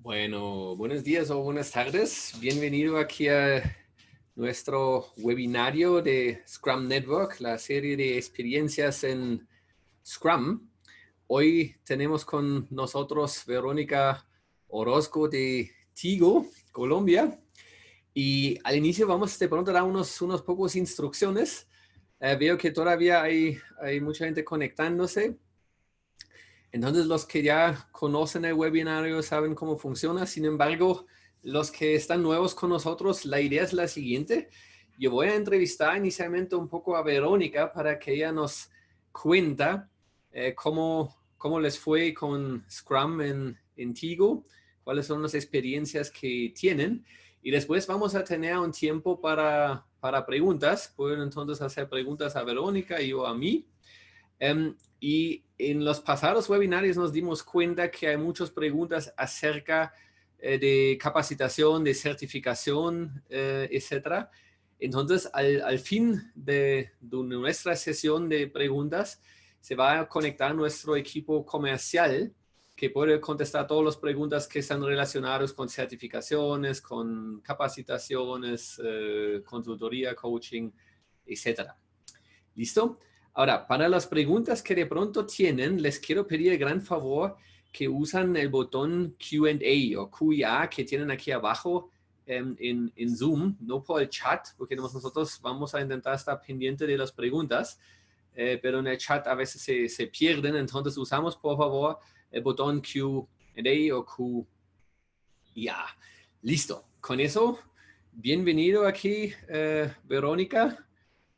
Bueno, buenos días o buenas tardes. Bienvenido aquí a nuestro webinario de Scrum Network, la serie de experiencias en Scrum. Hoy tenemos con nosotros Verónica Orozco de Tigo, Colombia. Y al inicio vamos de pronto a dar unos pocos instrucciones. Veo que todavía hay mucha gente conectándose. Entonces, los que ya conocen el webinario saben cómo funciona. Sin embargo, los que están nuevos con nosotros, la idea es la siguiente. Yo voy a entrevistar inicialmente un poco a Verónica para que ella nos cuenta cómo les fue con Scrum en Tigo, cuáles son las experiencias que tienen. Y después vamos a tener un tiempo para preguntas. Pueden entonces hacer preguntas a Verónica y yo a mí. Y en los pasados webinarios nos dimos cuenta que hay muchas preguntas acerca de capacitación, de certificación, etcétera. Entonces, al fin de nuestra sesión de preguntas, se va a conectar nuestro equipo comercial que puede contestar todas las preguntas que están relacionadas con certificaciones, con capacitaciones, consultoría, coaching, etcétera. ¿Listo? Ahora, para las preguntas que de pronto tienen, les quiero pedir el gran favor que usan el botón Q&A o QA que tienen aquí abajo en Zoom, no por el chat, porque nosotros vamos a intentar estar pendiente de las preguntas, pero en el chat a veces se pierden, entonces usamos por favor el botón Q&A o QA. Listo. Con eso, bienvenido aquí, Verónica.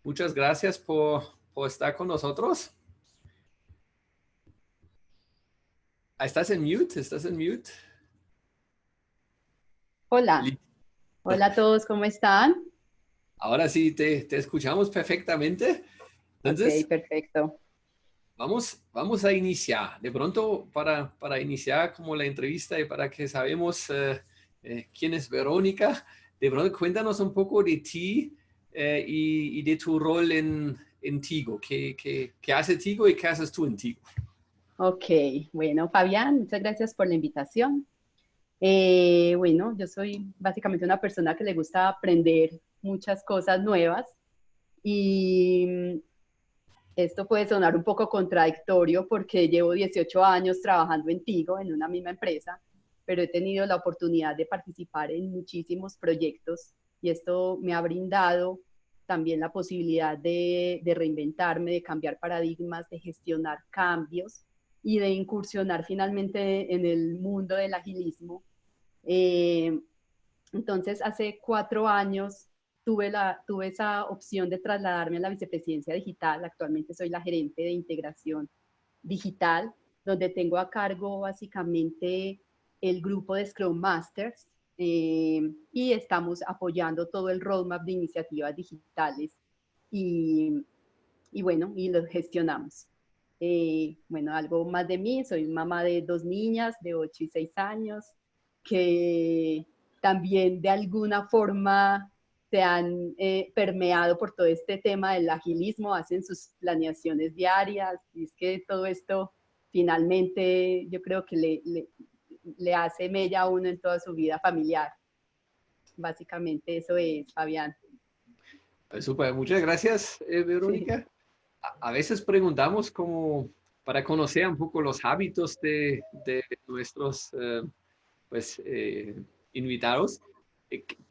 Muchas gracias por estar con nosotros. ¿Estás en mute? ¿Estás en mute? Hola, Listo. hola a todos, ¿cómo están? Ahora sí, te escuchamos perfectamente. Ok, Entonces, perfecto. vamos a iniciar. De pronto, para iniciar como la entrevista y para que sabemos quién es Verónica, de pronto cuéntanos un poco de ti y de tu rol en Tigo. ¿Qué hace Tigo y qué haces tú en Tigo? Ok, bueno, Fabián, muchas gracias por la invitación. Bueno, yo soy básicamente una persona que le gusta aprender muchas cosas nuevas y esto puede sonar un poco contradictorio porque llevo 18 años trabajando en Tigo, en una misma empresa, pero he tenido la oportunidad de participar en muchísimos proyectos y esto me ha brindado también la posibilidad de reinventarme, de cambiar paradigmas, de gestionar cambios y de incursionar finalmente en el mundo del agilismo. Eh, entonces, hace 4 años tuve esa opción de trasladarme a la vicepresidencia digital. Actualmente soy la gerente de integración digital, donde tengo a cargo básicamente el grupo de Scrum Masters y estamos apoyando todo el roadmap de iniciativas digitales y, y bueno, y lo gestionamos. Bueno, algo más de mí, soy mamá de 2 niñas de 8 y 6 años, que también de alguna forma se han permeado por todo este tema del agilismo, hacen sus planeaciones diarias, y es que todo esto finalmente yo creo que le hace mella a uno en toda su vida familiar. Básicamente eso es, Fabián. Súper, muchas gracias, Sí. Verónica. A veces preguntamos como para conocer un poco los hábitos de nuestros pues, invitados.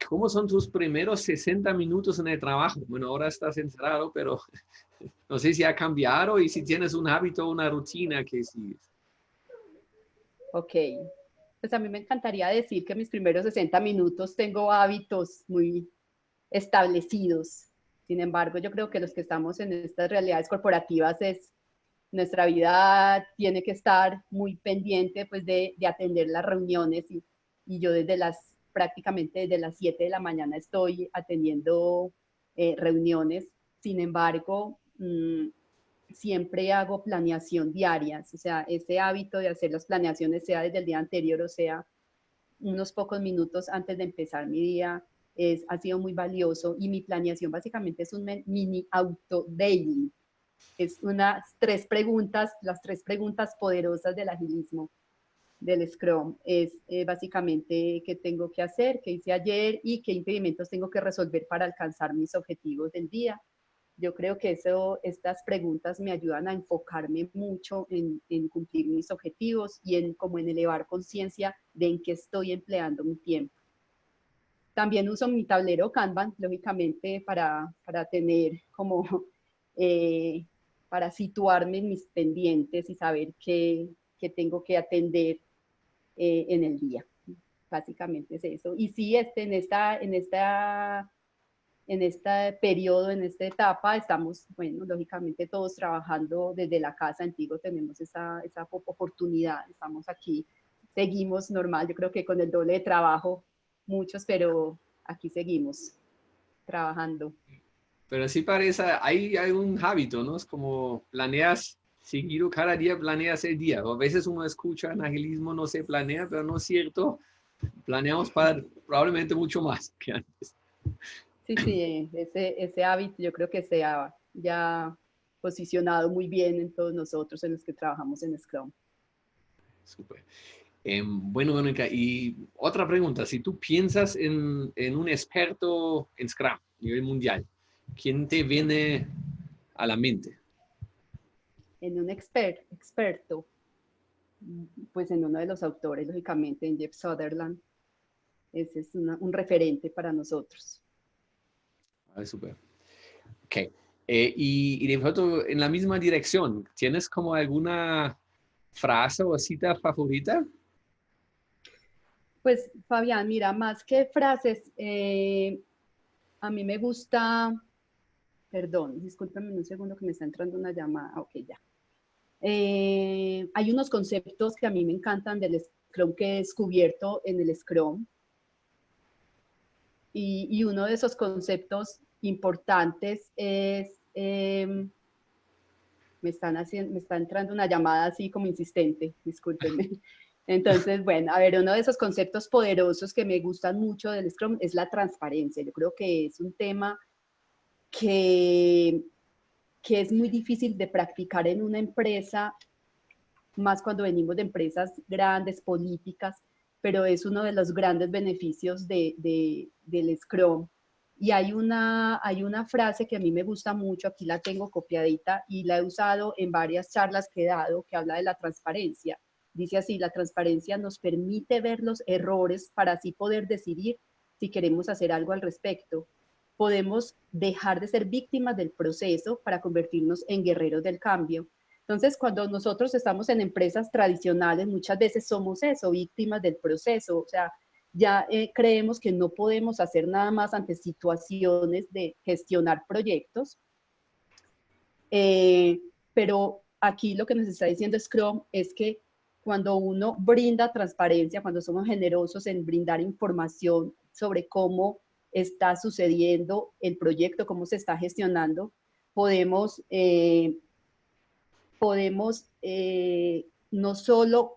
¿Cómo son tus primeros 60 minutos en el trabajo? Bueno, ahora estás encerrado, pero no sé si ha cambiado y si tienes un hábito o una rutina que sigues. Ok, pues a mí me encantaría decir que mis primeros 60 minutos tengo hábitos muy establecidos. Sin embargo, yo creo que los que estamos en estas realidades corporativas nuestra vida tiene que estar muy pendiente pues de atender las reuniones y yo prácticamente desde las 7 de la mañana estoy atendiendo reuniones. Sin embargo, siempre hago planeación diaria, o sea, ese hábito de hacer las planeaciones, sea desde el día anterior o sea unos pocos minutos antes de empezar mi día, ha sido muy valioso y mi planeación básicamente es un mini auto daily. Es las 3 preguntas poderosas del agilismo. del Scrum es básicamente qué tengo que hacer, qué hice ayer y qué impedimentos tengo que resolver para alcanzar mis objetivos del día. Yo creo que estas preguntas me ayudan a enfocarme mucho en cumplir mis objetivos y como en elevar conciencia de en qué estoy empleando mi tiempo. También uso mi tablero Kanban, lógicamente, para tener como, eh, para situarme en mis pendientes y saber qué tengo que atender en el día. Básicamente es eso. Y sí, en este periodo, en esta etapa, estamos, bueno, lógicamente todos trabajando desde la casa. En Tigo tenemos esa oportunidad, estamos aquí, seguimos normal, yo creo que con el doble de trabajo, muchos, pero aquí seguimos trabajando. Pero sí parece, hay un hábito, ¿no? Es como planeas seguido cada día, planeas el día. O a veces uno escucha en agilismo, no se planea, pero no es cierto. Planeamos para probablemente mucho más que antes. Sí, sí, ese hábito yo creo que se ha ya posicionado muy bien en todos nosotros en los que trabajamos en Scrum. Súper. Bueno, Verónica, y otra pregunta, si tú piensas en un experto en Scrum a nivel mundial, ¿quién te viene a la mente? En un experto, pues en uno de los autores, lógicamente, en Jeff Sutherland, ese es un referente para nosotros. Ah, súper. Ok. Y de pronto, en la misma dirección, ¿tienes como alguna frase o cita favorita? Pues Fabián, mira, más que frases, a mí me gusta, perdón, discúlpeme un segundo que me está entrando una llamada, ok, ya. Hay unos conceptos que a mí me encantan del Scrum que he descubierto en el Scrum, y uno de esos conceptos importantes es, me está entrando una llamada así como insistente, discúlpenme. Entonces, bueno, a ver, uno de esos conceptos poderosos que me gustan mucho del Scrum es la transparencia. Yo creo que es un tema que, que es muy difícil de practicar en una empresa, más cuando venimos de empresas grandes, políticas, pero es uno de los grandes beneficios del Scrum. Y hay una frase que a mí me gusta mucho, aquí la tengo copiadita y la he usado en varias charlas que he dado, que habla de la transparencia. Dice así, la transparencia nos permite ver los errores para así poder decidir si queremos hacer algo al respecto. Podemos dejar de ser víctimas del proceso para convertirnos en guerreros del cambio. Entonces, cuando nosotros estamos en empresas tradicionales, muchas veces somos eso, víctimas del proceso. O sea, ya creemos que no podemos hacer nada más ante situaciones de gestionar proyectos, pero aquí lo que nos está diciendo Scrum es que cuando uno brinda transparencia, cuando somos generosos en brindar información sobre cómo está sucediendo el proyecto, cómo se está gestionando, podemos no solo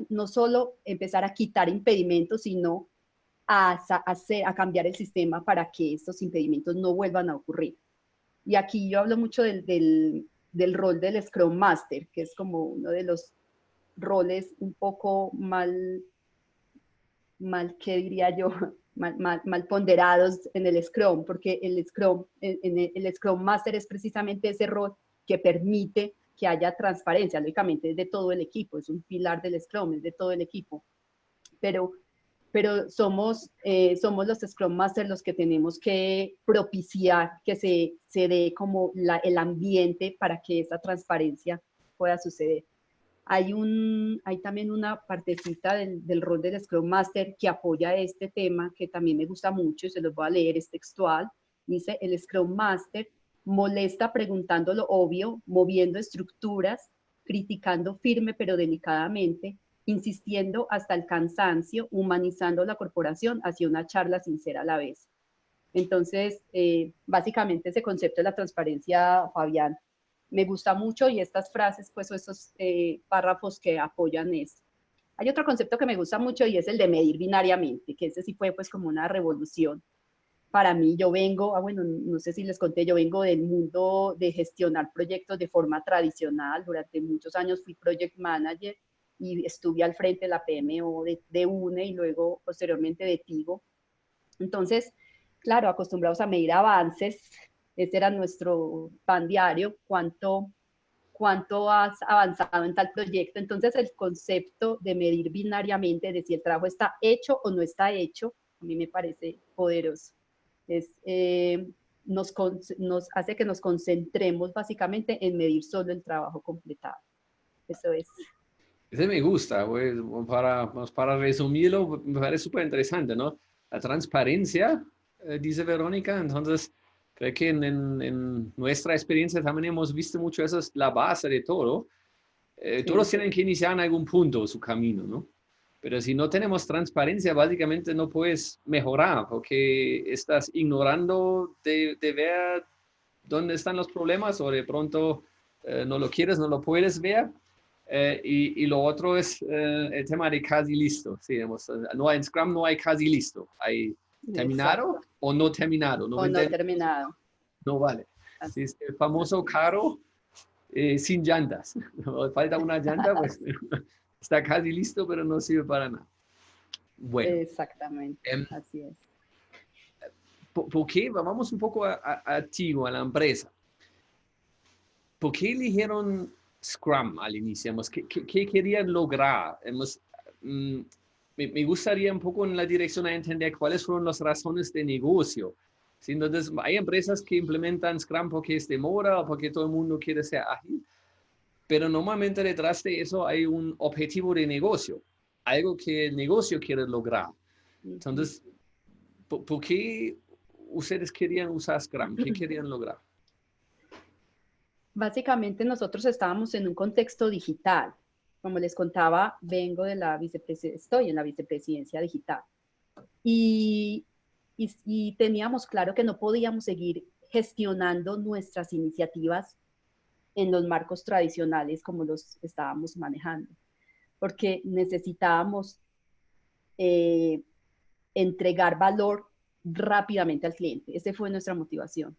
no solo empezar a quitar impedimentos, sino a cambiar el sistema para que estos impedimentos no vuelvan a ocurrir. Y aquí yo hablo mucho del rol del Scrum Master, que es como uno de los roles un poco ¿qué diría yo? Mal ponderados en el Scrum, porque el Scrum Master es precisamente ese rol que permite que haya transparencia, lógicamente es de todo el equipo, es un pilar del Scrum, es de todo el equipo, pero, pero somos los Scrum Masters los que tenemos que propiciar que se dé como el ambiente para que esa transparencia pueda suceder. Hay también una partecita del rol del Scrum Master que apoya este tema, que también me gusta mucho, y se los voy a leer, es textual. Dice, el Scrum Master molesta preguntando lo obvio, moviendo estructuras, criticando firme pero delicadamente, insistiendo hasta el cansancio, humanizando la corporación hacia una charla sincera a la vez. Entonces, básicamente ese concepto de la transparencia, Fabián, me gusta mucho y estas frases, pues, o estos párrafos que apoyan esto. Hay otro concepto que me gusta mucho y es el de medir binariamente, que ese sí fue pues como una revolución. Para mí, yo vengo, bueno, no sé si les conté, yo vengo del mundo de gestionar proyectos de forma tradicional. Durante muchos años fui project manager y estuve al frente de la PMO de UNE y luego posteriormente de TIGO. Entonces, claro, acostumbrados a medir avances, ese era nuestro pan diario, cuánto has avanzado en tal proyecto. Entonces, el concepto de medir binariamente, de si el trabajo está hecho o no está hecho, a mí me parece poderoso. Nos hace que nos concentremos básicamente en medir solo el trabajo completado. Eso es. Ese me gusta, pues, para resumirlo, me parece súper interesante, ¿no? La transparencia, dice Verónica, entonces creo que en nuestra experiencia también hemos visto mucho, eso es la base de todo. Sí. Todos tienen que iniciar en algún punto su camino, ¿no? Pero si no tenemos transparencia, básicamente no puedes mejorar porque estás ignorando de ver dónde están los problemas o de pronto no lo quieres, no lo puedes ver. Y lo otro es el tema de casi listo. Sí, no hay, en Scrum no hay casi listo. Hay terminado. Exacto. O no terminado. O no terminado. No vale. Sí, es el famoso carro sin llantas. Falta una llanta, pues está casi listo, pero no sirve para nada. Bueno. Exactamente, así es. ¿Por qué? Vamos un poco a ti, a la empresa. ¿Por qué eligieron Scrum al inicio? ¿Qué querían lograr? Me gustaría un poco en la dirección a entender cuáles fueron las razones de negocio. ¿Sí? Entonces, hay empresas que implementan Scrum porque es de moda o porque todo el mundo quiere ser ágil, pero normalmente detrás de eso hay un objetivo de negocio, algo que el negocio quiere lograr. Entonces, ¿por qué ustedes querían usar Scrum? ¿Qué querían lograr? Básicamente nosotros estábamos en un contexto digital. Como les contaba, estoy en la vicepresidencia digital. Y teníamos claro que no podíamos seguir gestionando nuestras iniciativas en los marcos tradicionales como los estábamos manejando, porque necesitábamos entregar valor rápidamente al cliente. Esa fue nuestra motivación.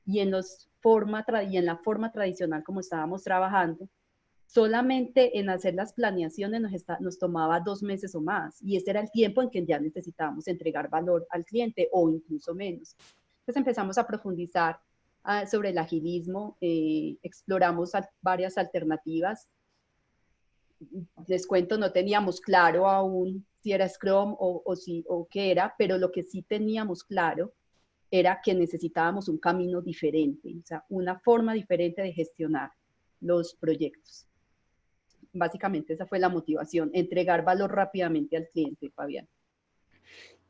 Y en la forma tradicional como estábamos trabajando, solamente en hacer las planeaciones nos tomaba 2 meses o más, y ese era el tiempo en que ya necesitábamos entregar valor al cliente o incluso menos. Entonces empezamos a profundizar sobre el agilismo, exploramos varias alternativas. Les cuento, no teníamos claro aún si era Scrum o qué era, pero lo que sí teníamos claro era que necesitábamos un camino diferente, o sea, una forma diferente de gestionar los proyectos. Básicamente esa fue la motivación, entregar valor rápidamente al cliente, Fabián.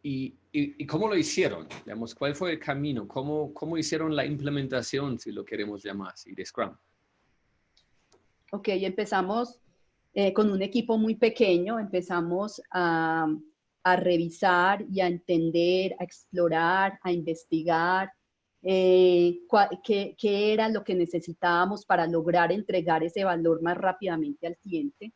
¿Y cómo lo hicieron? Digamos, ¿cuál fue el camino? ¿Cómo hicieron la implementación, si lo queremos llamar así, de Scrum? Ok, empezamos con un equipo muy pequeño, empezamos a revisar y a entender, a explorar, a investigar qué era lo que necesitábamos para lograr entregar ese valor más rápidamente al cliente.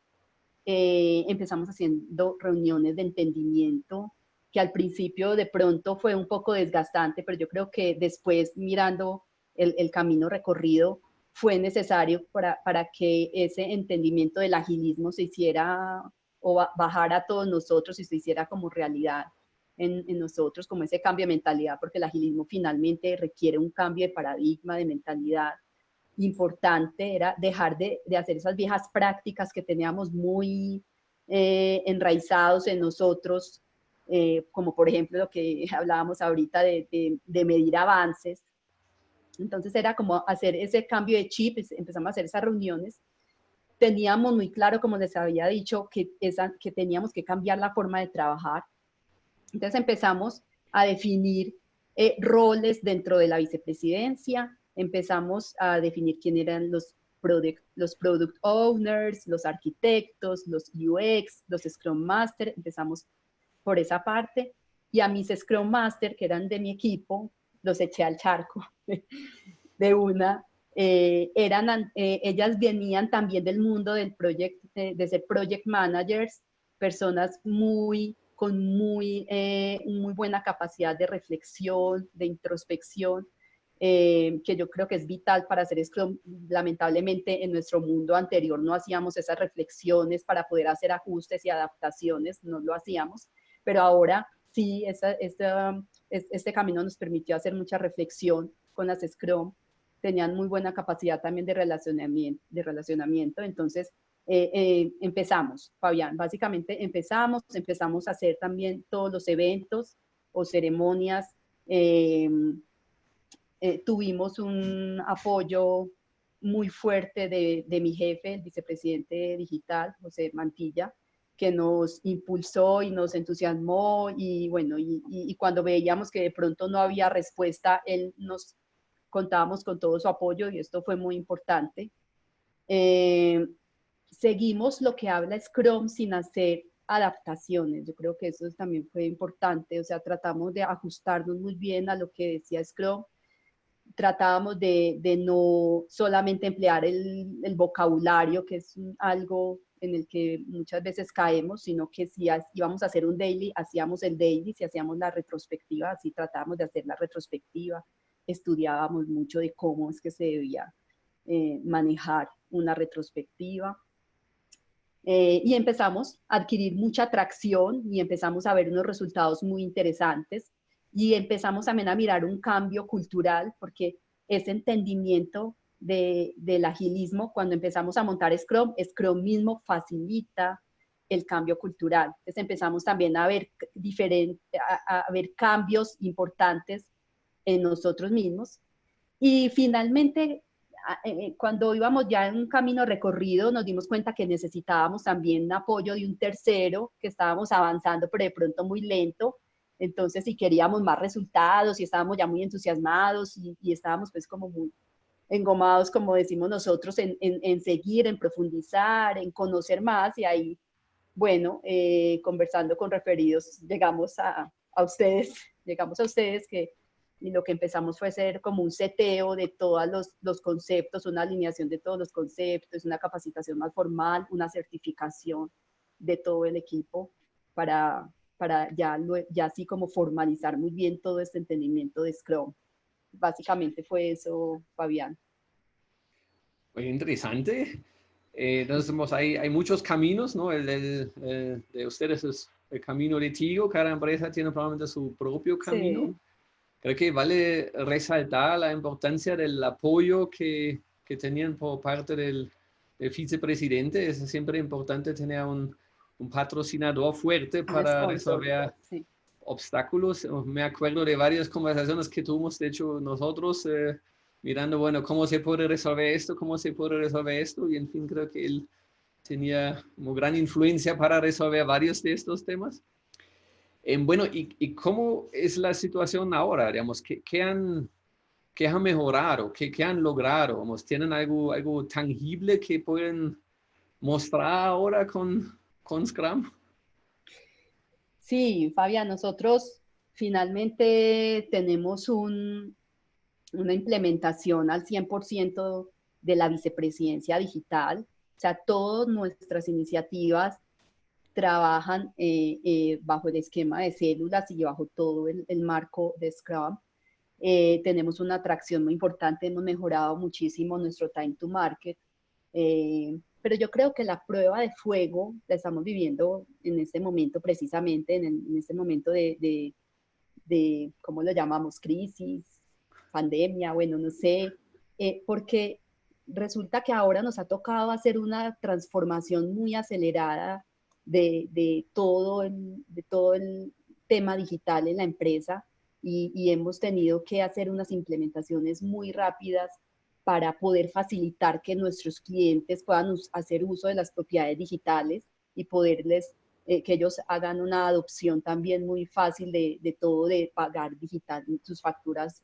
Empezamos haciendo reuniones de entendimiento, que al principio de pronto fue un poco desgastante, pero yo creo que después mirando el camino recorrido fue necesario para que ese entendimiento del agilismo se hiciera o bajara a todos nosotros y se hiciera como realidad en nosotros, como ese cambio de mentalidad, porque el agilismo finalmente requiere un cambio de paradigma, de mentalidad. Importante era dejar de hacer esas viejas prácticas que teníamos muy enraizados en nosotros, como por ejemplo lo que hablábamos ahorita de medir avances. Entonces era como hacer ese cambio de chip, empezamos a hacer esas reuniones. Teníamos muy claro, como les había dicho, que teníamos que cambiar la forma de trabajar. Entonces empezamos a definir roles dentro de la vicepresidencia, empezamos a definir quién eran los product owners, los arquitectos, los UX, los Scrum Master, empezamos por esa parte, y a mis Scrum Master, que eran de mi equipo, los eché al charco de una. Ellas venían también del mundo del de ser project managers, personas con muy buena capacidad de reflexión, de introspección, que yo creo que es vital para hacer Scrum. Lamentablemente en nuestro mundo anterior no hacíamos esas reflexiones para poder hacer ajustes y adaptaciones, no lo hacíamos, pero ahora sí, este camino nos permitió hacer mucha reflexión con las Scrum, tenían muy buena capacidad también de relacionamiento, entonces empezamos, Fabián, básicamente empezamos a hacer también todos los eventos o ceremonias. Tuvimos un apoyo muy fuerte de mi jefe, el vicepresidente digital, José Mantilla, que nos impulsó y nos entusiasmó y bueno, y cuando veíamos que de pronto no había respuesta, él nos contábamos con todo su apoyo y esto fue muy importante. Seguimos lo que habla Scrum sin hacer adaptaciones. Yo creo que eso también fue importante, o sea, tratamos de ajustarnos muy bien a lo que decía Scrum. Tratábamos de no solamente emplear el vocabulario, que es algo en el que muchas veces caemos, sino que si íbamos a hacer un daily, hacíamos el daily, si hacíamos la retrospectiva, así tratábamos de hacer la retrospectiva, estudiábamos mucho de cómo es que se debía manejar una retrospectiva. Y empezamos a adquirir mucha atracción y empezamos a ver unos resultados muy interesantes y empezamos también a mirar un cambio cultural porque ese entendimiento del agilismo, cuando empezamos a montar Scrum, Scrum mismo facilita el cambio cultural. Entonces empezamos también a ver, a ver cambios importantes en nosotros mismos. Y finalmente, cuando íbamos ya en un camino recorrido, nos dimos cuenta que necesitábamos también apoyo de un tercero, que estábamos avanzando, pero de pronto muy lento. Entonces, si queríamos más resultados y estábamos ya muy entusiasmados y estábamos pues como muy engomados, como decimos nosotros, en seguir, en profundizar, en conocer más. Y ahí, bueno, conversando con referidos, llegamos a ustedes que y lo que empezamos fue ser como un seteo de todos los conceptos, una alineación de todos los conceptos, una capacitación más formal, una certificación de todo el equipo para ya así como formalizar muy bien todo este entendimiento de Scrum. Básicamente fue eso, Fabián. Muy interesante. Entonces, hay muchos caminos, ¿no? De ustedes es el camino de Tigo, cada empresa tiene probablemente su propio camino. Sí. Creo que vale resaltar la importancia del apoyo que tenían por parte del vicepresidente. Es siempre importante tener un patrocinador fuerte para resolver sí. obstáculos. Me acuerdo de varias conversaciones que tuvimos, de hecho, nosotros, mirando, bueno, cómo se puede resolver esto, cómo se puede resolver esto, y en fin, creo que él tenía como gran influencia para resolver varios de estos temas. Bueno, ¿y cómo es la situación ahora? Digamos, ¿qué han mejorado? ¿Qué han logrado? Digamos, ¿tienen algo tangible que pueden mostrar ahora con Scrum? Sí, Fabián, nosotros finalmente tenemos una implementación al 100% de la vicepresidencia digital. O sea, todas nuestras iniciativas trabajan bajo el esquema de células y bajo todo el marco de Scrum. Tenemos una atracción muy importante, hemos mejorado muchísimo nuestro time to market. Pero yo creo que la prueba de fuego la estamos viviendo en este momento, precisamente en este momento de, ¿cómo lo llamamos? Crisis, pandemia, bueno, no sé, porque resulta que ahora nos ha tocado hacer una transformación muy acelerada de todo el tema digital en la empresa y hemos tenido que hacer unas implementaciones muy rápidas para poder facilitar que nuestros clientes puedan hacer uso de las propiedades digitales y poderles que ellos hagan una adopción también muy fácil de todo, de pagar digital, sus facturas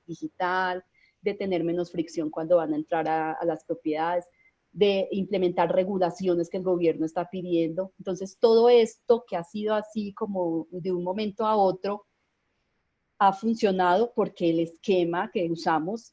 digital, de tener menos fricción cuando van a entrar a las propiedades, de implementar regulaciones que el gobierno está pidiendo. Entonces, todo esto que ha sido así como de un momento a otro, ha funcionado porque el esquema que usamos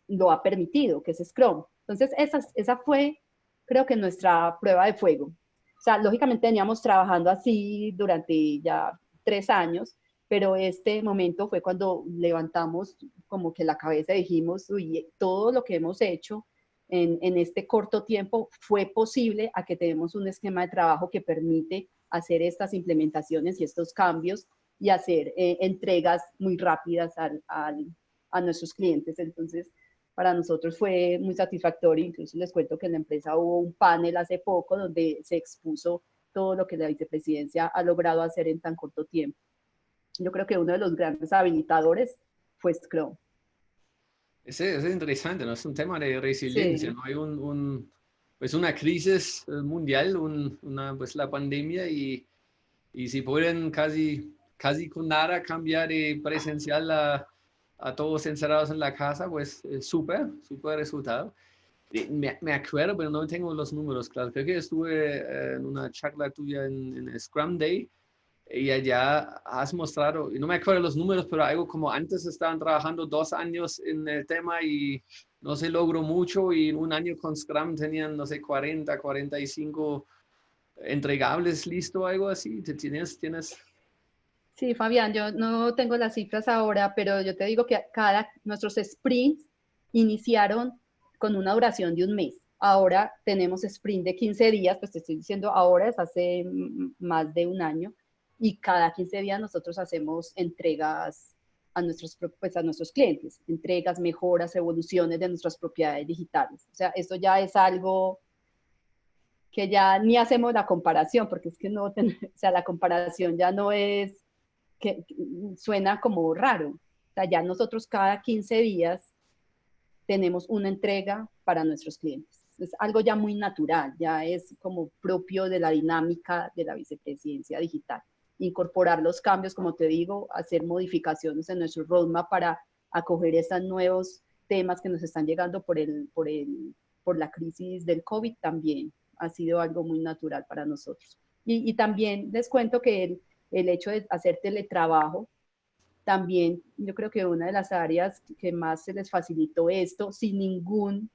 lo ha permitido, que es Scrum. Entonces, esa fue, creo que nuestra prueba de fuego. O sea, lógicamente veníamos trabajando así durante ya 3 años, pero este momento fue cuando levantamos como que la cabeza y dijimos, uy, todo lo que hemos hecho en este corto tiempo fue posible a que tenemos un esquema de trabajo que permite hacer estas implementaciones y estos cambios y hacer entregas muy rápidas a nuestros clientes. Entonces, para nosotros fue muy satisfactorio. Incluso les cuento que en la empresa hubo un panel hace poco donde se expuso todo lo que la vicepresidencia ha logrado hacer en tan corto tiempo. Yo creo que uno de los grandes habilitadores fue Scrum. Ese es interesante, ¿no? Es un tema de resiliencia, Sí, ¿no? Hay pues una crisis mundial, pues la pandemia y si pueden casi con nada cambiar de presencial a todos encerrados en la casa, pues súper resultado. Me acuerdo, pero no tengo los números, claro. Creo que estuve en una charla tuya en Scrum Day y allá has mostrado, y no me acuerdo los números, pero algo como antes estaban trabajando 2 años en el tema y no se logró mucho y en un año con Scrum tenían, no sé, 45 entregables listo, algo así. ¿Tienes? sí, Fabián, yo no tengo las cifras ahora, pero yo te digo que nuestros sprints iniciaron con una duración de un mes. Ahora tenemos sprint de 15 días, pues te estoy diciendo ahora, es hace más de un año, y cada 15 días nosotros hacemos entregas pues a nuestros clientes, entregas, mejoras, evoluciones de nuestras propiedades digitales. O sea, esto ya es algo que ya ni hacemos la comparación, porque es que no, o sea, la comparación ya no es que suena como raro. O sea, ya nosotros cada 15 días tenemos una entrega para nuestros clientes. Es algo ya muy natural, ya es como propio de la dinámica de la vicepresidencia digital. Incorporar los cambios, como te digo, hacer modificaciones en nuestro roadmap para acoger esos nuevos temas que nos están llegando por la crisis del COVID también ha sido algo muy natural para nosotros. Y también les cuento que el hecho de hacer teletrabajo también yo creo que una de las áreas que más se les facilitó esto sin ningún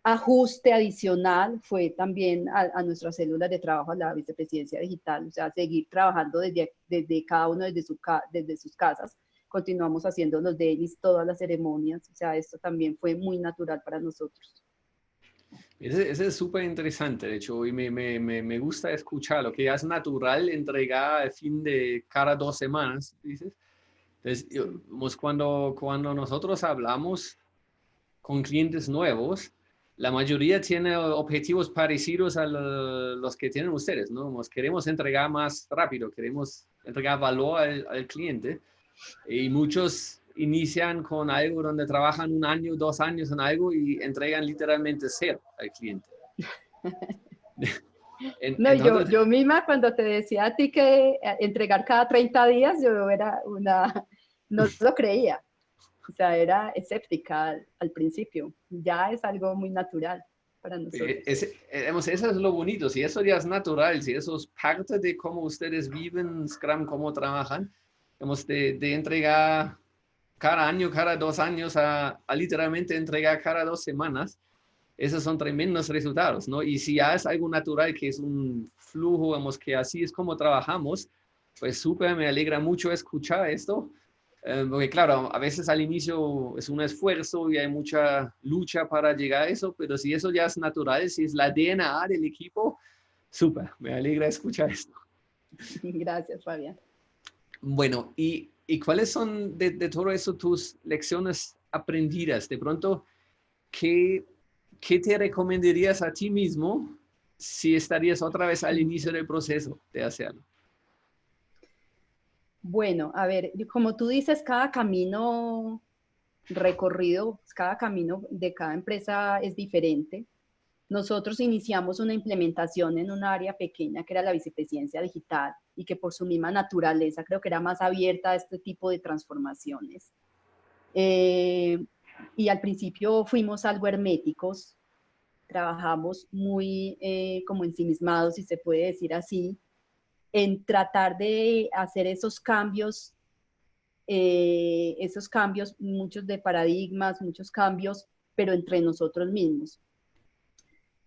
ajuste adicional fue también a nuestras células de trabajo, a la vicepresidencia digital, o sea, seguir trabajando desde cada uno desde sus casas. Continuamos haciendo los dailies, todas las ceremonias, o sea, esto también fue muy natural para nosotros. Ese es súper interesante, de hecho, y me gusta escucharlo, que ya es natural entregar al fin de cada 2 semanas, dices. Entonces, Sí. cuando nosotros hablamos con clientes nuevos, la mayoría tiene objetivos parecidos a los que tienen ustedes, ¿no? Queremos entregar más rápido, queremos entregar valor al cliente y muchos inician con algo donde trabajan 1 año, 2 años en algo y entregan literalmente cero al cliente. No, Entonces, yo misma cuando te decía a ti que entregar cada 30 días, yo era no lo creía. O sea, era escéptica al principio. Ya es algo muy natural para nosotros. eso es lo bonito, si eso ya es natural, si eso es parte de cómo ustedes viven Scrum, cómo trabajan, de entregar cada año, cada 2 años a literalmente entregar cada 2 semanas, esos son tremendos resultados, ¿no? Y si ya es algo natural, que es un flujo, vamos, que así es como trabajamos, pues súper, me alegra mucho escuchar esto, porque claro, a veces al inicio es un esfuerzo y hay mucha lucha para llegar a eso, pero si eso ya es natural, si es la DNA del equipo, súper, me alegra escuchar esto. Gracias, Fabián. Bueno, ¿y cuáles son de todo eso tus lecciones aprendidas? De pronto, ¿qué, ¿qué te recomendarías a ti mismo si estarías otra vez al inicio del proceso de hacerlo? Bueno, a ver, como tú dices, cada camino recorrido, cada camino de cada empresa es diferente. Nosotros iniciamos una implementación en un área pequeña que era la vicepresidencia digital y que por su misma naturaleza creo que era más abierta a este tipo de transformaciones. Eh, y al principio fuimos algo herméticos, trabajamos muy como ensimismados, si se puede decir así, en tratar de hacer esos cambios, muchos de paradigmas, muchos cambios, pero entre nosotros mismos.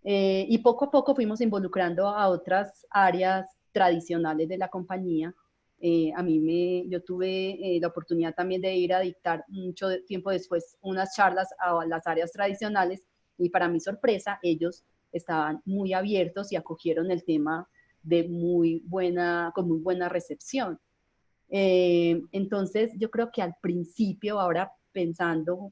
Y poco a poco fuimos involucrando a otras áreas tradicionales de la compañía Yo tuve la oportunidad también de ir a dictar mucho tiempo después unas charlas a las áreas tradicionales y para mi sorpresa ellos estaban muy abiertos y acogieron el tema con muy buena recepción. Entonces yo creo que al principio, ahora pensando,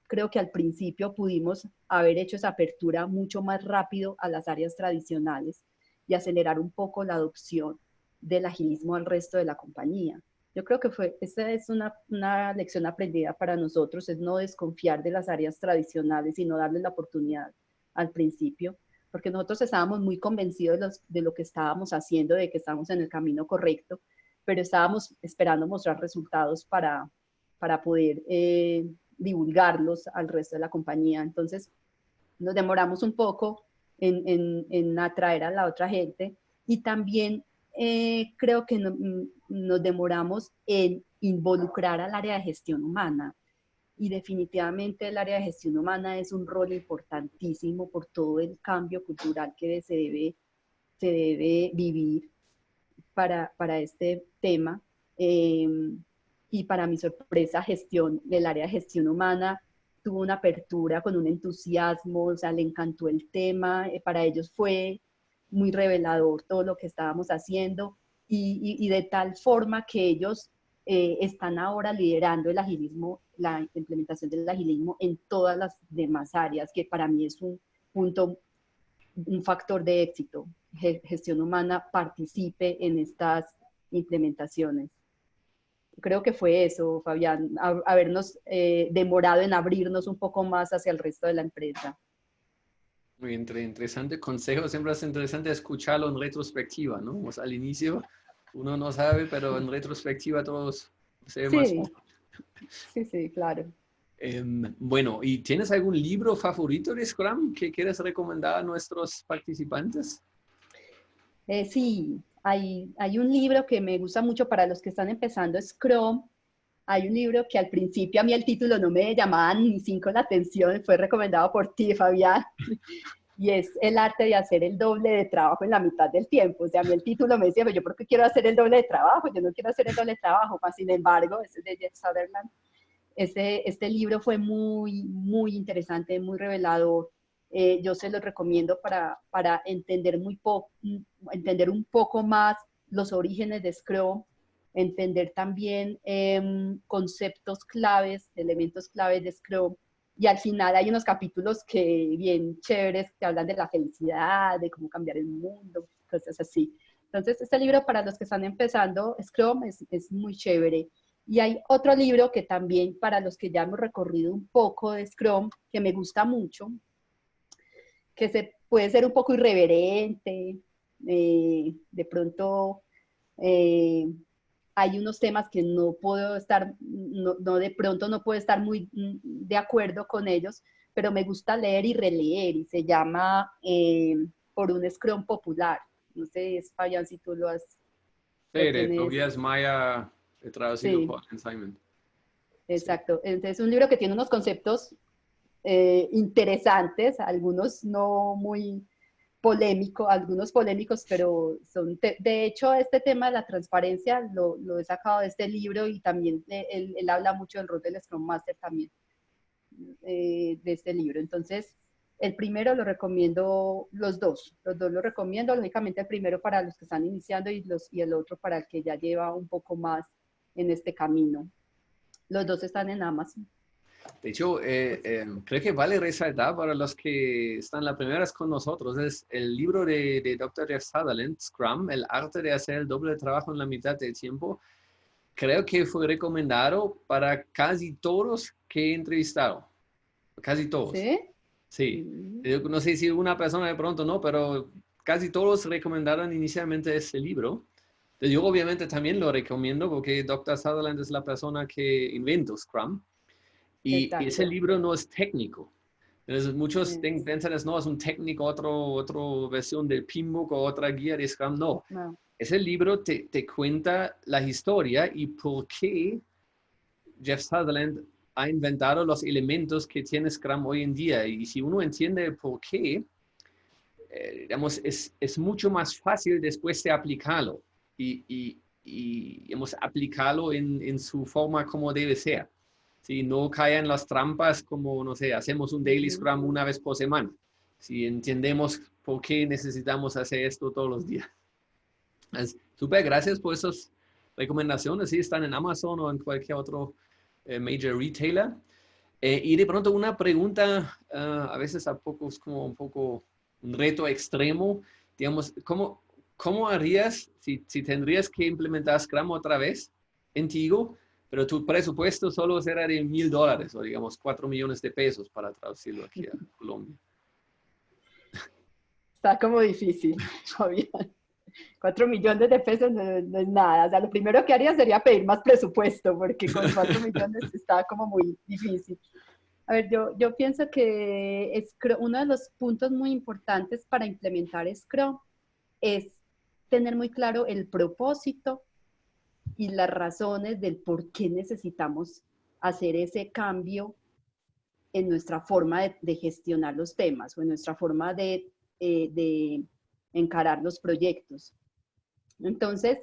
creo que al principio pudimos haber hecho esa apertura mucho más rápido a las áreas tradicionales y acelerar un poco la adopción del agilismo al resto de la compañía. Yo creo que esa es una lección aprendida para nosotros, es no desconfiar de las áreas tradicionales, sino darles la oportunidad al principio, porque nosotros estábamos muy convencidos de lo que estábamos haciendo, de que estábamos en el camino correcto, pero estábamos esperando mostrar resultados para poder divulgarlos al resto de la compañía. Entonces, nos demoramos un poco en atraer a la otra gente y también creo que nos demoramos en involucrar al área de gestión humana. Y definitivamente el área de gestión humana es un rol importantísimo por todo el cambio cultural que se debe vivir para este tema. Y para mi sorpresa, el área de gestión humana tuvo una apertura con un entusiasmo, o sea, le encantó el tema, para ellos fue muy revelador todo lo que estábamos haciendo y de tal forma que ellos están ahora liderando el agilismo, la implementación del agilismo en todas las demás áreas, que para mí es un factor de éxito. Gestión humana participe en estas implementaciones. Creo que fue eso, Fabián, habernos demorado en abrirnos un poco más hacia el resto de la empresa. Muy interesante consejo, siempre es interesante escucharlo en retrospectiva, ¿no? O sea, al inicio uno no sabe, pero en retrospectiva todos se ve más. Sí, claro. Bueno, ¿y tienes algún libro favorito de Scrum que quieres recomendar a nuestros participantes? Sí, hay un libro que me gusta mucho para los que están empezando Scrum. Hay un libro que al principio a mí el título no me llamaba ni cinco la atención, fue recomendado por ti, Fabián, y es El arte de hacer el doble de trabajo en la mitad del tiempo. O sea, a mí el título me decía, pero yo por qué quiero hacer el doble de trabajo, yo no quiero hacer el doble de trabajo, mas sin embargo, ese es de Jeff Sutherland. Este libro fue muy interesante, muy revelador. Yo se lo recomiendo para entender entender un poco más los orígenes de Scrum, entender también conceptos claves, elementos claves de Scrum. Y al final hay unos capítulos bien chéveres que hablan de la felicidad, de cómo cambiar el mundo, cosas así. Entonces, este libro para los que están empezando Scrum es muy chévere. Y hay otro libro que también para los que ya hemos recorrido un poco de Scrum, que me gusta mucho, que puede ser un poco irreverente, de pronto hay unos temas que no puedo estar, de pronto no puedo estar muy de acuerdo con ellos, pero me gusta leer y releer y se llama Por un Scrum Popular. No sé, Fabián, si tú Sí, lo de tienes. Tobias Maya, traducido Sí, por Alan Simon. Sí. exacto. Entonces es un libro que tiene unos conceptos interesantes, algunos no muy algunos polémicos, pero de hecho este tema de la transparencia lo he sacado de este libro y también él habla mucho del rol del Scrum Master también de este libro. Entonces, el primero lo recomiendo, los dos lo recomiendo, lógicamente el primero para los que están iniciando y el otro para el que ya lleva un poco más en este camino. Los dos están en Amazon. De hecho, creo que vale resaltar para los que están la primera vez con nosotros, es el libro de Dr. Jeff Sutherland, Scrum, el arte de hacer el doble de trabajo en la mitad del tiempo. Creo que fue recomendado para casi todos que he entrevistado, casi todos. ¿Sí? Sí, Mm. yo no sé si una persona de pronto no, pero casi todos recomendaron inicialmente este libro. Yo obviamente también lo recomiendo porque Dr. Sutherland es la persona que inventó Scrum. Y ese Exacto. libro no es técnico. Entonces, muchos Mm. piensan, no, es un técnico, otra versión del PMBOK o otra guía de Scrum. No, No. ese libro te cuenta la historia y por qué Jeff Sutherland ha inventado los elementos que tiene Scrum hoy en día. Y si uno entiende por qué, digamos, es mucho más fácil después de aplicarlo. Y hemos aplicado en su forma como debe ser. Si no caen las trampas como, no sé, hacemos un daily scrum una vez por semana. Si entendemos por qué necesitamos hacer esto todos los días. Súper, gracias por esas recomendaciones. Sí, están en Amazon o en cualquier otro major retailer. Y de pronto una pregunta, a veces a poco es como un poco un reto extremo. Digamos, ¿cómo harías si tendrías que implementar Scrum otra vez en Tigo, pero tu presupuesto solo será de $1,000 o digamos 4 millones de pesos para traducirlo aquí a Colombia? Está como difícil, Fabián. 4 millones de pesos no es nada. O sea, lo primero que haría sería pedir más presupuesto, porque con 4 millones está como muy difícil. A ver, yo pienso que uno de los puntos muy importantes para implementar Scrum es tener muy claro el propósito y las razones del por qué necesitamos hacer ese cambio en nuestra forma de gestionar los temas o en nuestra forma de encarar los proyectos. Entonces,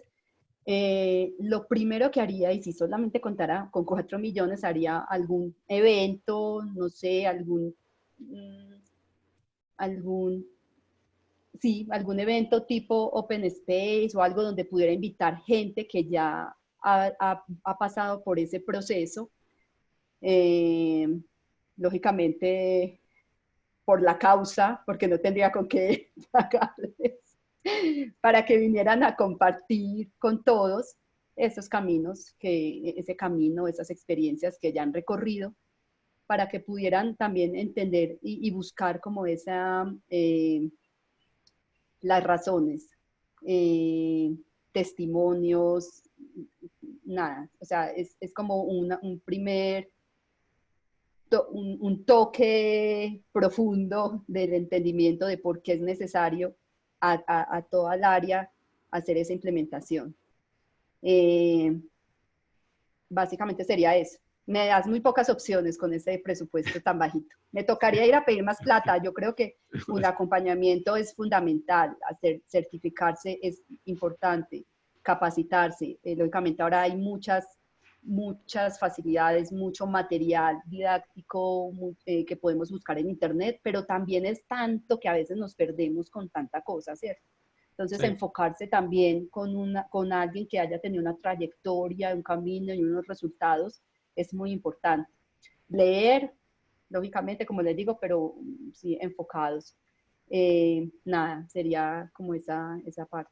lo primero que haría, y si solamente contara con 4 millones, haría algún evento, no sé, algún evento tipo Open Space o algo donde pudiera invitar gente que ya ha pasado por ese proceso. Lógicamente, por la causa, porque no tendría con qué pagarles, para que vinieran a compartir con todos esos caminos, ese camino, esas experiencias que ya han recorrido, para que pudieran también entender y buscar como las razones, testimonios, nada, o sea, es como un primer un toque profundo del entendimiento de por qué es necesario a toda el área hacer esa implementación. Básicamente sería eso. Me das muy pocas opciones con ese presupuesto tan bajito. Me tocaría ir a pedir más plata. Yo creo que un acompañamiento es fundamental. Certificarse es importante. Capacitarse. Lógicamente ahora hay muchas facilidades, mucho material didáctico que podemos buscar en internet, pero también es tanto que a veces nos perdemos con tanta cosa, ¿cierto? Entonces, sí, enfocarse también con alguien que haya tenido una trayectoria, un camino y unos resultados es muy importante. Leer, lógicamente, como les digo, pero sí, enfocados. Nada, sería como esa parte.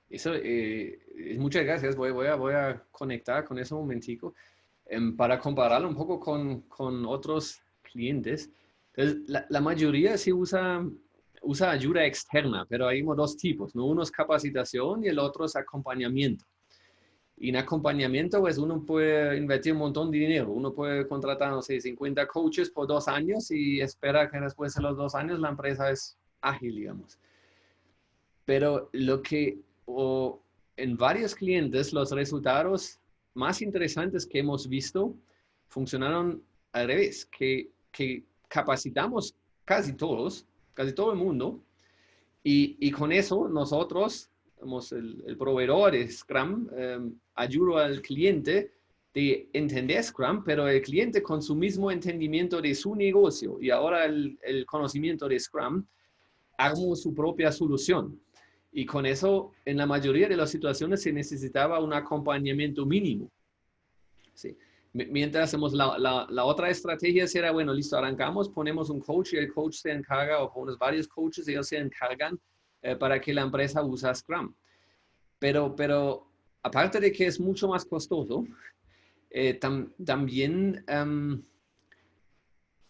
Eso, muchas gracias. Voy a conectar con eso un momentico para compararlo un poco con otros clientes. Entonces, la mayoría sí usa ayuda externa, pero hay dos tipos, ¿no? Uno es capacitación y el otro es acompañamiento. Y en acompañamiento, pues uno puede invertir un montón de dinero. Uno puede contratar, no sé, 50 coaches por 2 años y espera que después de los 2 años la empresa es ágil, digamos. Pero en varios clientes, los resultados más interesantes que hemos visto funcionaron al revés, que capacitamos casi todo el mundo, y con eso nosotros, el proveedor de Scrum, ayuda al cliente de entender Scrum, pero el cliente con su mismo entendimiento de su negocio y ahora el conocimiento de Scrum, hagamos su propia solución. Y con eso, en la mayoría de las situaciones, se necesitaba un acompañamiento mínimo. Sí. Mientras hacemos la otra estrategia será, bueno, listo, arrancamos, ponemos un coach y el coach se encarga, o pones varios coaches y ellos se encargan para que la empresa use Scrum. Pero aparte de que es mucho más costoso, también,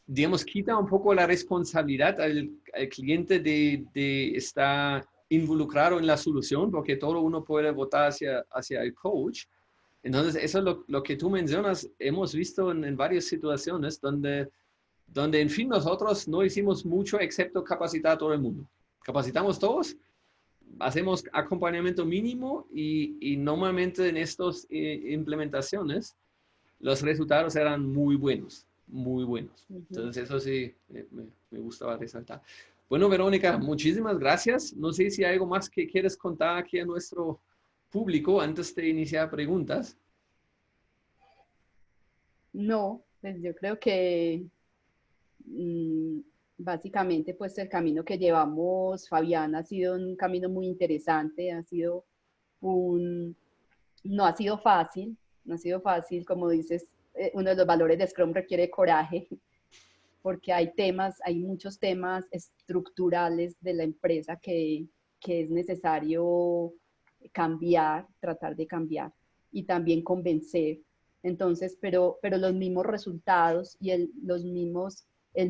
digamos, quita un poco la responsabilidad al cliente de estar involucrado en la solución, porque todo uno puede votar hacia el coach. Entonces, eso es lo que tú mencionas, hemos visto en varias situaciones donde, en fin, nosotros no hicimos mucho excepto capacitar a todo el mundo. Capacitamos todos, hacemos acompañamiento mínimo y normalmente en estas implementaciones los resultados eran muy buenos, muy buenos. Entonces, eso sí me gustaba resaltar. Bueno, Verónica, muchísimas gracias. No sé si hay algo más que quieres contar aquí a nuestro público antes de iniciar preguntas? No, pues yo creo que mm, básicamente pues el camino que llevamos, Fabián, ha sido un camino muy interesante, ha sido un, no ha sido fácil, no ha sido fácil, como dices, uno de los valores de Scrum requiere coraje, porque hay temas, hay muchos temas estructurales de la empresa que es necesario cambiar, tratar de cambiar y también convencer. Entonces, pero los mismos resultados y el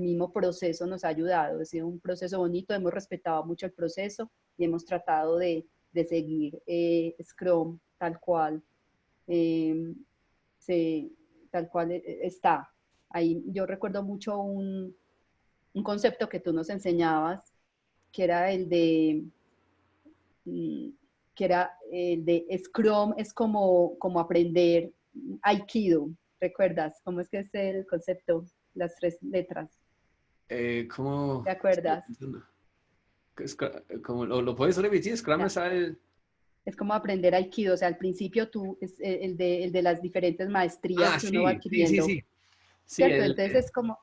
mismo proceso nos ha ayudado. Ha sido un proceso bonito, hemos respetado mucho el proceso y hemos tratado de seguir Scrum tal cual, eh, se, tal cual está. Ahí yo recuerdo mucho un concepto que tú nos enseñabas, que era el de, mm, que era el de Scrum, es como aprender Aikido. ¿Recuerdas? ¿Cómo es que es el concepto? Las tres letras. ¿Cómo? ¿Te acuerdas? ¿Cómo lo puedes repetir? Scrum Ya. es al... Es como aprender Aikido. O sea, al principio tú, es el de las diferentes maestrías Ah, que uno va sí, sí, sí, adquiriendo, sí. Sí, ¿cierto? Entonces es como,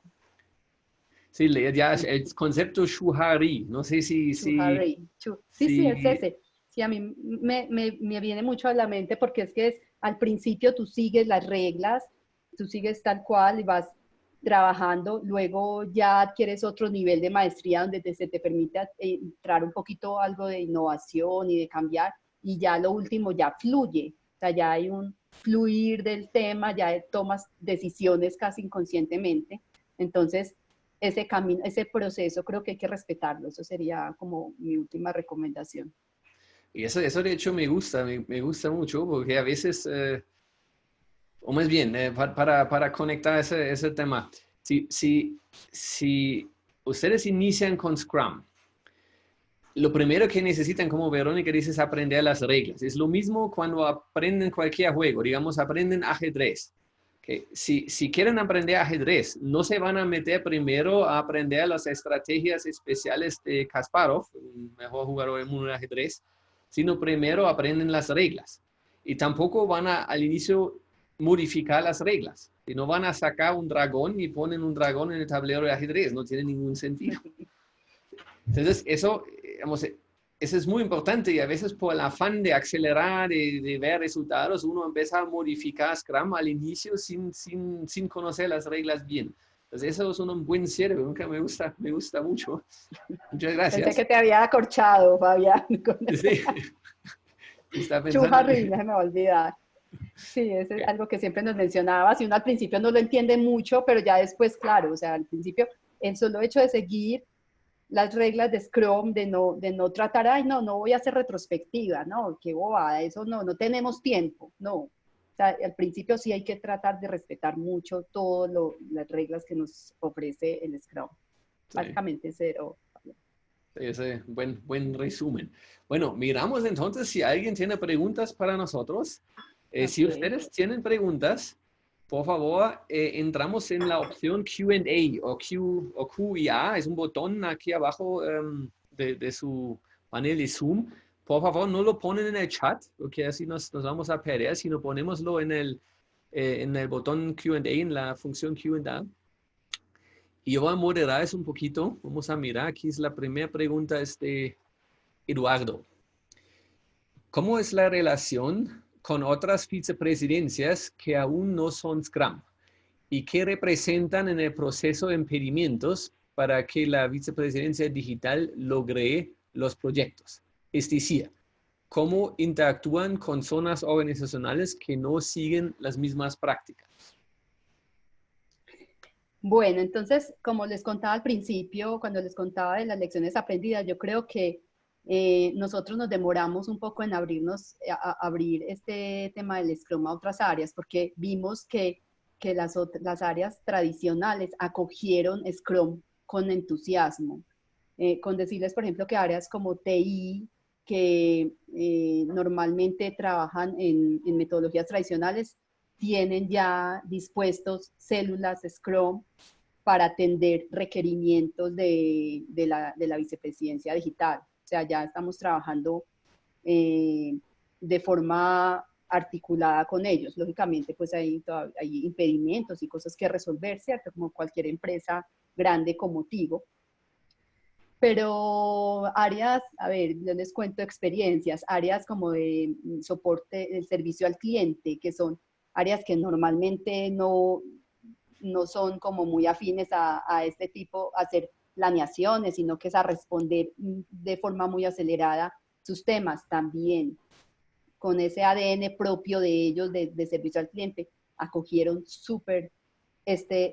sí, ya el concepto Shuhari. No sé Chuhari. Sí, sí, es si, ese. Sí, a mí me viene mucho a la mente porque es que al principio tú sigues las reglas, tú sigues tal cual y vas trabajando, luego ya adquieres otro nivel de maestría donde se te permite entrar un poquito algo de innovación y de cambiar, y ya lo último ya fluye, o sea, ya hay un fluir del tema, ya tomas decisiones casi inconscientemente. Entonces, ese camino, ese proceso creo que hay que respetarlo. Eso sería como mi última recomendación. y eso de hecho me gusta mucho porque a veces, o más bien, para conectar ese tema, si ustedes inician con Scrum, lo primero que necesitan, como Verónica dice, es aprender las reglas. Es lo mismo cuando aprenden cualquier juego, digamos, aprenden ajedrez. Que si quieren aprender ajedrez, no se van a meter primero a aprender las estrategias especiales de Kasparov, el mejor jugador del mundo de ajedrez, sino primero aprenden las reglas. Y tampoco van al inicio modificar las reglas. Y no van a sacar un dragón y ponen un dragón en el tablero de ajedrez. No tiene ningún sentido. Entonces, eso, digamos, eso es muy importante y a veces por el afán de acelerar, de ver resultados, uno empieza a modificar Scrum al inicio sin conocer las reglas bien. Entonces, eso es un buen cierre, nunca me gusta mucho. Muchas Pensé gracias. que te había acorchado, Fabián. Sí, está pensando. Chujarri, no se me va a olvidar. Sí, eso es algo que siempre nos mencionabas y uno al principio no lo entiende mucho, pero ya después, claro, o sea, al principio el solo hecho de seguir las reglas de Scrum, de no tratar, ay, no, no voy a hacer retrospectiva, no, qué bobada, eso no, no tenemos tiempo, no. O sea, al principio sí hay que tratar de respetar mucho todas las reglas que nos ofrece el Scrum. Sí. Básicamente cero. Ese buen resumen. Bueno, miramos entonces si alguien tiene preguntas para nosotros. Si Ok, ustedes tienen preguntas, por favor, entramos en la opción Q&A o Q y A. Es un botón aquí abajo de su panel de Zoom. Por favor, no lo ponen en el chat, porque así nos vamos a perder, sino ponémoslo en el botón Q&A, en la función Q&A. Y yo voy a moderar eso un poquito. Vamos a mirar. Aquí es la primera pregunta es de Eduardo. ¿Cómo es la relación con otras vicepresidencias que aún no son Scrum y qué representan en el proceso de impedimentos para que la vicepresidencia digital logre los proyectos? Es decir, ¿cómo interactúan con zonas organizacionales que no siguen las mismas prácticas? bueno, entonces, como les contaba al principio, cuando les contaba de las lecciones aprendidas, yo creo que nosotros nos demoramos un poco en abrirnos, a abrir este tema del Scrum a otras áreas, porque vimos que las áreas tradicionales acogieron Scrum con entusiasmo. Con decirles, por ejemplo, que áreas como TI, que normalmente trabajan en metodologías tradicionales, tienen ya dispuestos células Scrum para atender requerimientos de la vicepresidencia digital. O sea, ya estamos trabajando de forma articulada con ellos. Lógicamente, pues hay impedimentos y cosas que resolver, ¿cierto? Como cualquier empresa grande como Tigo. Pero áreas, a ver, yo les cuento experiencias, áreas como de soporte, el servicio al cliente, que son áreas que normalmente no son como muy afines a este tipo, a hacer planeaciones, sino que es a responder de forma muy acelerada sus temas también, con ese ADN propio de ellos, de servicio al cliente, acogieron súper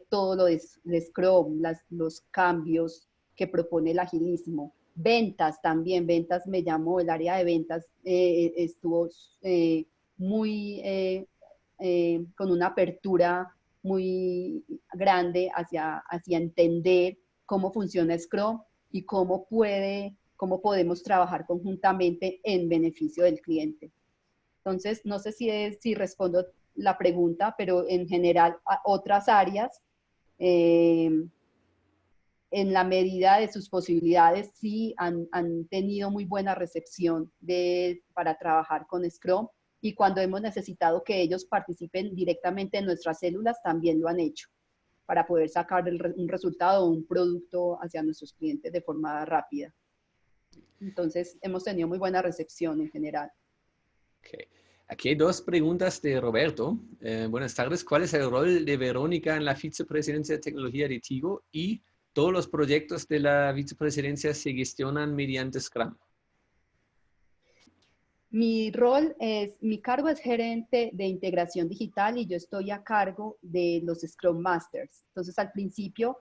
todo lo de Scrum, los cambios que propone el agilismo. Ventas también, ventas me llamó, el área de ventas estuvo muy, con una apertura muy grande hacia entender cómo funciona Scrum y cómo podemos trabajar conjuntamente en beneficio del cliente. Entonces, no sé si respondo la pregunta, pero en general otras áreas, en la medida de sus posibilidades, sí han tenido muy buena recepción para trabajar con Scrum, y cuando hemos necesitado que ellos participen directamente en nuestras células, también lo han hecho, para poder sacar un resultado o un producto hacia nuestros clientes de forma rápida. Entonces, hemos tenido muy buena recepción en general. Okay. Aquí hay dos preguntas de Roberto. Buenas tardes. ¿Cuál es el rol de Verónica en la vicepresidencia de tecnología de Tigo? Y todos los proyectos de la vicepresidencia se gestionan mediante Scrum. Mi cargo es gerente de integración digital y yo estoy a cargo de los Scrum Masters. Entonces, al principio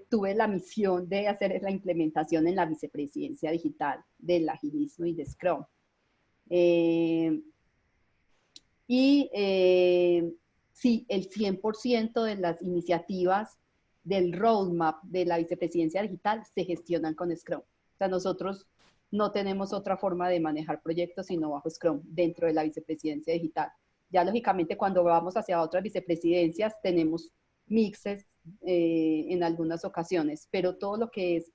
tuve la misión de hacer la implementación en la vicepresidencia digital del agilismo y de Scrum. Sí, el 100% de las iniciativas del roadmap de la vicepresidencia digital se gestionan con Scrum. O sea, nosotros no tenemos otra forma de manejar proyectos sino bajo Scrum dentro de la vicepresidencia digital. Ya lógicamente cuando vamos hacia otras vicepresidencias tenemos mixes en algunas ocasiones, pero todo lo que es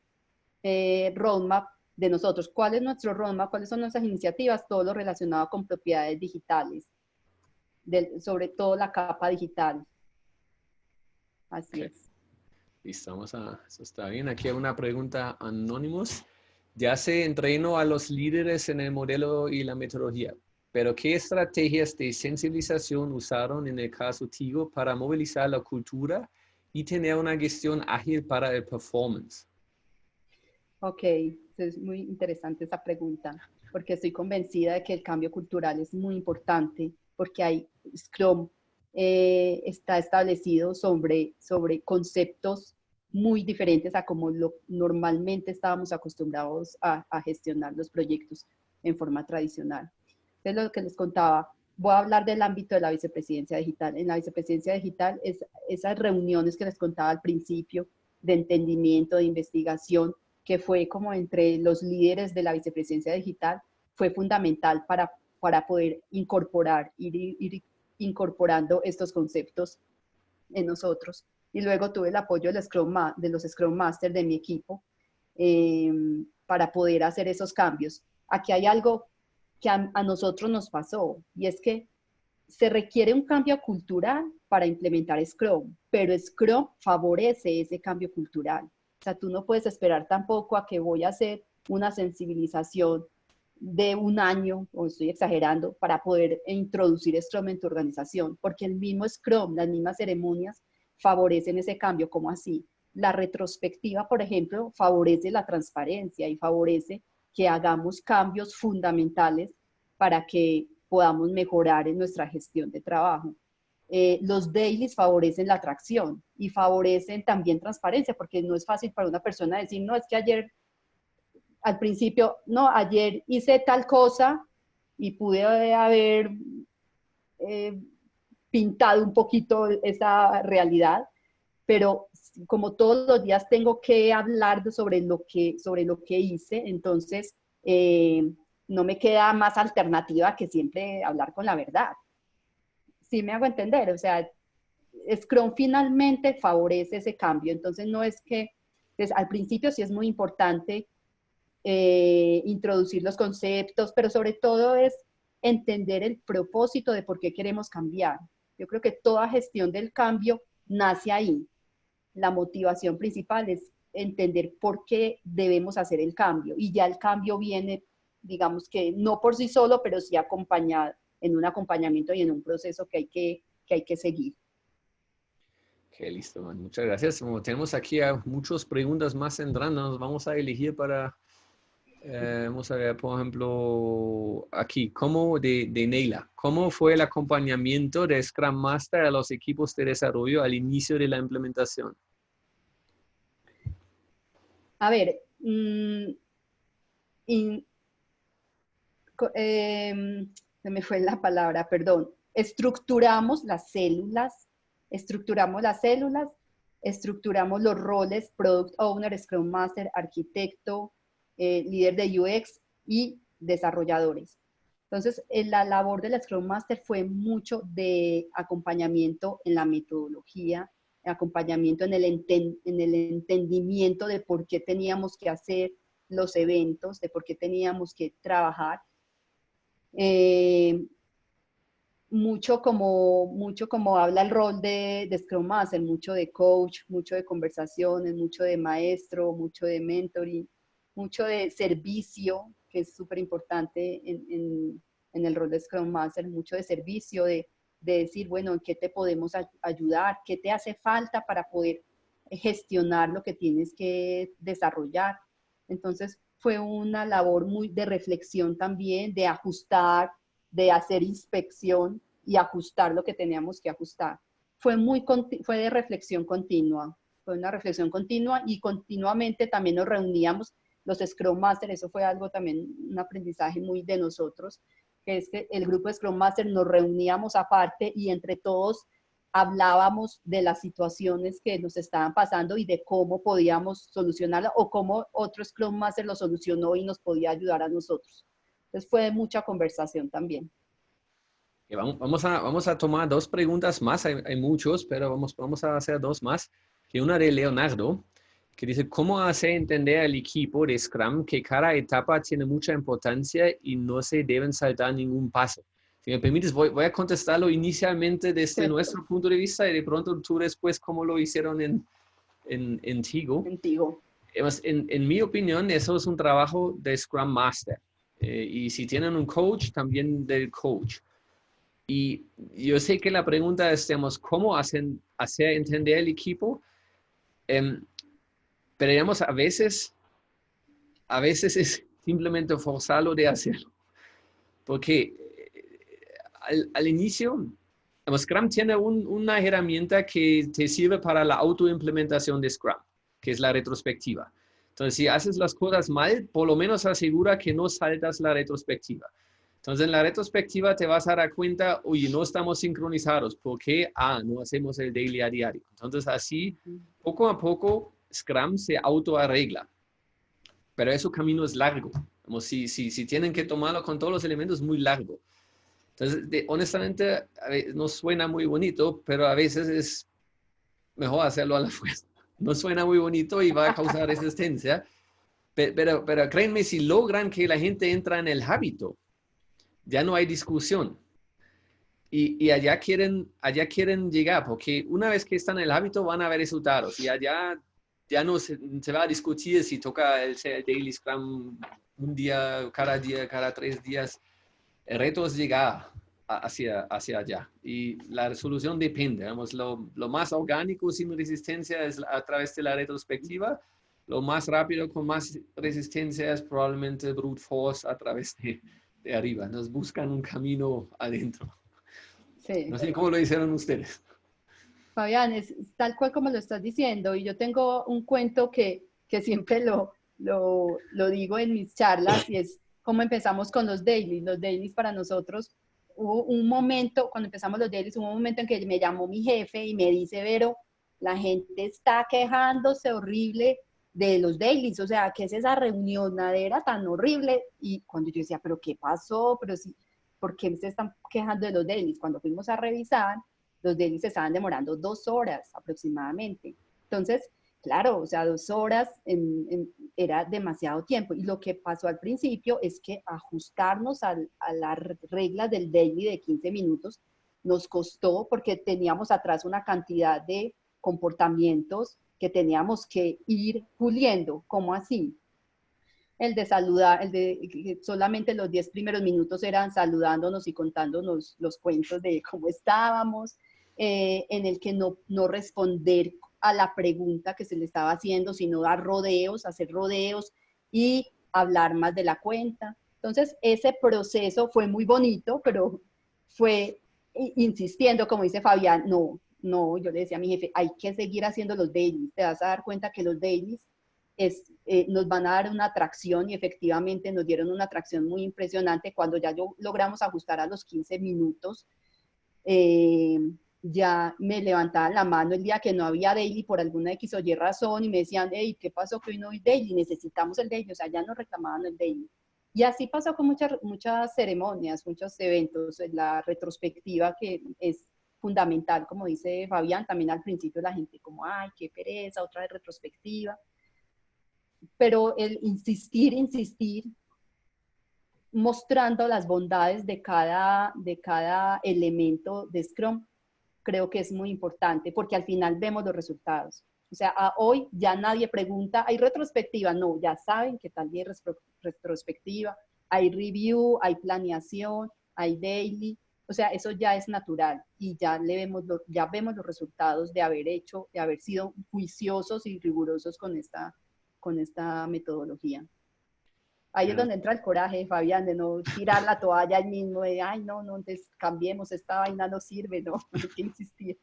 roadmap de nosotros, ¿cuál es nuestro roadmap? ¿Cuáles son nuestras iniciativas? Todo lo relacionado con propiedades digitales, sobre todo la capa digital. Así es. Listo, eso está bien. Aquí hay una pregunta anónimos. Ya se entrenó a los líderes en el modelo y la metodología, pero ¿qué estrategias de sensibilización usaron en el caso Tigo para movilizar la cultura y tener una gestión ágil para el performance? Ok, es muy interesante esa pregunta, porque estoy convencida de que el cambio cultural es muy importante, porque Scrum está establecido sobre conceptos muy diferentes a como normalmente estábamos acostumbrados a gestionar los proyectos en forma tradicional. Entonces, lo que les contaba, voy a hablar del ámbito de la vicepresidencia digital. En la vicepresidencia digital, esas reuniones que les contaba al principio, de entendimiento, de investigación, que fue como entre los líderes de la vicepresidencia digital, fue fundamental para poder ir incorporando estos conceptos en nosotros. Y luego tuve el apoyo de los Scrum Master de mi equipo para poder hacer esos cambios. Aquí hay algo que a nosotros nos pasó, y es que se requiere un cambio cultural para implementar Scrum, pero Scrum favorece ese cambio cultural. O sea, tú no puedes esperar tampoco a que voy a hacer una sensibilización de un año, o estoy exagerando, para poder introducir Scrum en tu organización, porque el mismo Scrum, las mismas ceremonias, favorecen ese cambio. ¿Cómo así? La retrospectiva, por ejemplo, favorece la transparencia y favorece que hagamos cambios fundamentales para que podamos mejorar en nuestra gestión de trabajo. Los dailies favorecen la atracción y favorecen también transparencia, porque no es fácil para una persona decir, no, es que ayer, al principio, no, ayer hice tal cosa y pude haber pintado un poquito esa realidad, pero como todos los días tengo que hablar sobre lo que hice, entonces no me queda más alternativa que siempre hablar con la verdad. ¿Sí me hago entender? O sea, Scrum finalmente favorece ese cambio, entonces no es que, pues, al principio sí es muy importante introducir los conceptos, pero sobre todo es entender el propósito de por qué queremos cambiar. Yo creo que toda gestión del cambio nace ahí. La motivación principal es entender por qué debemos hacer el cambio, y ya el cambio viene, digamos que no por sí solo, pero sí acompañado, en un acompañamiento y en un proceso que hay que seguir. Ok, listo, man. Muchas gracias. Como tenemos aquí a muchas preguntas más entrando, nos vamos a elegir para, vamos a ver, por ejemplo, aquí, ¿cómo de Neila? ¿Cómo fue el acompañamiento de Scrum Master a los equipos de desarrollo al inicio de la implementación? A ver, se me fue la palabra, perdón. Estructuramos las células, estructuramos los roles, Product Owner, Scrum Master, arquitecto, líder de UX y desarrolladores. Entonces, la labor del Scrum Master fue mucho de acompañamiento en la metodología, acompañamiento en el entendimiento de por qué teníamos que hacer los eventos, de por qué teníamos que trabajar. Mucho como habla el rol de Scrum Master, mucho de coach, mucho de conversaciones, mucho de maestro, mucho de mentoring, mucho de servicio, que es súper importante en el rol de Scrum Master, mucho de servicio, de decir, bueno, ¿en qué te podemos ayudar? ¿Qué te hace falta para poder gestionar lo que tienes que desarrollar? Entonces, fue una labor muy de reflexión también, de ajustar, de hacer inspección y ajustar lo que teníamos que ajustar. Fue de reflexión continua, fue una reflexión continua, y continuamente también nos reuníamos los Scrum Master. Eso fue algo también, un aprendizaje muy de nosotros, que es que el grupo de Scrum Master nos reuníamos aparte y entre todos hablábamos de las situaciones que nos estaban pasando y de cómo podíamos solucionarla, o cómo otro Scrum Master lo solucionó y nos podía ayudar a nosotros. Entonces fue mucha conversación también. Vamos a tomar dos preguntas más, hay muchos, pero vamos a hacer dos más. Que una de Leonardo, que dice, ¿cómo hacer entender al equipo de Scrum que cada etapa tiene mucha importancia y no se deben saltar ningún paso? Si me permites, voy a contestarlo inicialmente desde Sí, nuestro punto de vista y de pronto tú después cómo lo hicieron en Tigo. contigo. En mi opinión, eso es un trabajo de Scrum Master. Y si tienen un coach, también del coach. Y yo sé que la pregunta es, digamos, ¿cómo hacer entender el equipo? Pero digamos, a veces es simplemente forzarlo de hacerlo. Porque al inicio, Scrum tiene una herramienta que te sirve para la autoimplementación de Scrum, que es la retrospectiva. Entonces, si haces las cosas mal, por lo menos asegura que no saltas la retrospectiva. Entonces, en la retrospectiva te vas a dar cuenta, oye, no estamos sincronizados. ¿Por qué? No hacemos el daily a diario. Entonces, así, poco a poco, Scrum se autoarregla. Pero ese camino es largo. Como si tienen que tomarlo con todos los elementos, es muy largo. Entonces, honestamente, no suena muy bonito, pero a veces es mejor hacerlo a la fuerza. No suena muy bonito y va a causar resistencia, pero créanme, si logran que la gente entra en el hábito, ya no hay discusión. Y allá quieren llegar, porque una vez que están en el hábito van a ver resultados. Y allá ya no se va a discutir si toca el Daily Scrum un día, cada 3 días. El reto es llegar hacia allá. Y la resolución depende. Digamos, lo más orgánico sin resistencia es a través de la retrospectiva. Lo más rápido con más resistencia es probablemente brute force a través de arriba. Nos buscan un camino adentro. Sí. No sé cómo lo hicieron ustedes. Fabián, es tal cual como lo estás diciendo, y yo tengo un cuento que siempre lo digo en mis charlas, y es cómo empezamos con los dailies. Los dailies para nosotros, hubo un momento, cuando empezamos los dailies, hubo un momento en que me llamó mi jefe y me dice, Vero, la gente está quejándose horrible de los dailies, o sea, ¿qué es esa reunionadera tan horrible? Y cuando yo decía, ¿pero qué pasó? Pero sí, ¿por qué se están quejando de los dailies? Cuando fuimos a revisar, los dailies se estaban demorando 2 horas aproximadamente. Entonces, claro, o sea, 2 horas era demasiado tiempo. Y lo que pasó al principio es que ajustarnos a las reglas del daily de 15 minutos nos costó porque teníamos atrás una cantidad de comportamientos que teníamos que ir puliendo. ¿Cómo así? El de saludar, el de solamente los 10 primeros minutos eran saludándonos y contándonos los cuentos de cómo estábamos, en el que no responder a la pregunta que se le estaba haciendo, sino dar rodeos, hacer rodeos y hablar más de la cuenta. Entonces, ese proceso fue muy bonito, pero fue insistiendo, como dice Fabián, no, yo le decía a mi jefe, hay que seguir haciendo los dailies, te vas a dar cuenta que los dailies nos van a dar una atracción y efectivamente nos dieron una atracción muy impresionante cuando ya logramos ajustar a los 15 minutos. Ya me levantaban la mano el día que no había daily por alguna X o Y razón y me decían, hey, ¿qué pasó que hoy no hay daily? Necesitamos el daily, o sea, ya nos reclamaban el daily. Y así pasó con muchas ceremonias, muchos eventos, la retrospectiva que es fundamental, como dice Fabián, también al principio la gente como, ay, qué pereza, otra vez retrospectiva, pero el insistir, mostrando las bondades de cada elemento de Scrum, creo que es muy importante, porque al final vemos los resultados. O sea, hoy ya nadie pregunta, ¿hay retrospectiva? No, ya saben que tal vez retrospectiva, hay review, hay planeación, hay daily, o sea, eso ya es natural y ya vemos los resultados de haber sido juiciosos y rigurosos con esta metodología. Ahí es Ya. donde entra el coraje, Fabián, de no tirar la toalla al mismo, de, ay, no, entonces cambiemos, esta vaina no sirve, no, hay que insistir.